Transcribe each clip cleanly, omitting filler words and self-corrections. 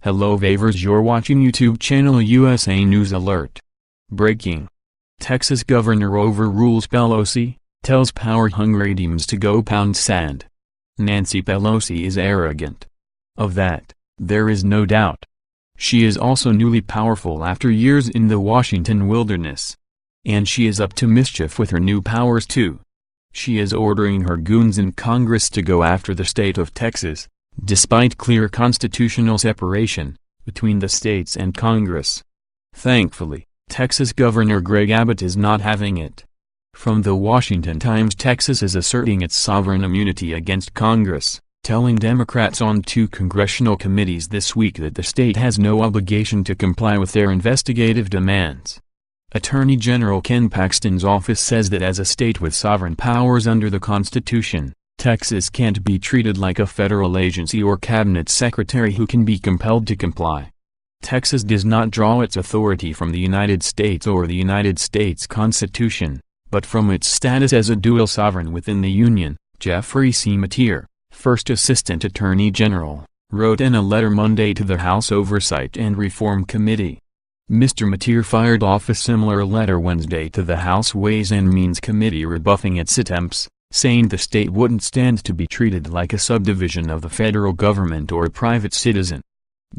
Hello Vavers, you're watching YouTube channel USA News Alert. Breaking. Texas Governor overrules Pelosi, tells power-hungry Dems to go pound sand. Nancy Pelosi is arrogant. Of that, there is no doubt. She is also newly powerful after years in the Washington wilderness. And she is up to mischief with her new powers too. She is ordering her goons in Congress to go after the state of Texas, despite clear constitutional separation between the states and Congress. Thankfully, Texas Governor Greg Abbott is not having it. From the Washington Times, Texas is asserting its sovereign immunity against Congress, telling Democrats on 2 congressional committees this week that the state has no obligation to comply with their investigative demands. Attorney General Ken Paxton's office says that as a state with sovereign powers under the Constitution, Texas can't be treated like a federal agency or cabinet secretary who can be compelled to comply. Texas does not draw its authority from the United States or the United States Constitution, but from its status as a dual sovereign within the Union. Jeffrey C. Mateer, First Assistant Attorney General, wrote in a letter Monday to the House Oversight and Reform Committee. Mr. Mateer fired off a similar letter Wednesday to the House Ways and Means Committee rebuffing its attempts, saying the state wouldn't stand to be treated like a subdivision of the federal government or a private citizen.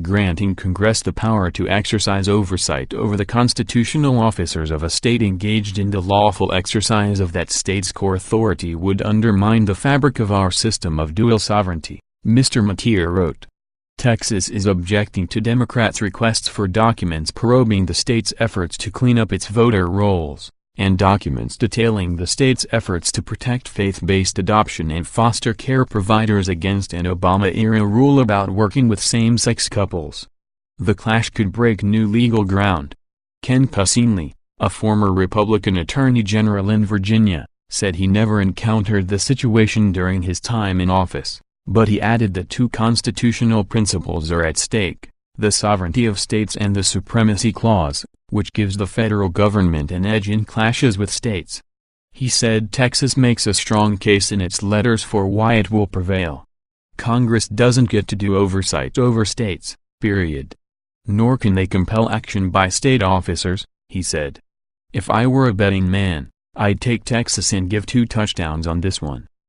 Granting Congress the power to exercise oversight over the constitutional officers of a state engaged in the lawful exercise of that state's core authority would undermine the fabric of our system of dual sovereignty, Mr. Mateer wrote. Texas is objecting to Democrats' requests for documents probing the state's efforts to clean up its voter rolls, and documents detailing the state's efforts to protect faith-based adoption and foster care providers against an Obama-era rule about working with same-sex couples. The clash could break new legal ground. Ken Paxton, a former Republican attorney general in Virginia, said he never encountered the situation during his time in office, but he added that 2 constitutional principles are at stake: the sovereignty of states and the Supremacy Clause, which gives the federal government an edge in clashes with states. He said Texas makes a strong case in its letters for why it will prevail. Congress doesn't get to do oversight over states, period. Nor can they compel action by state officers, he said. If I were a betting man, I'd take Texas and give 2 touchdowns on this one.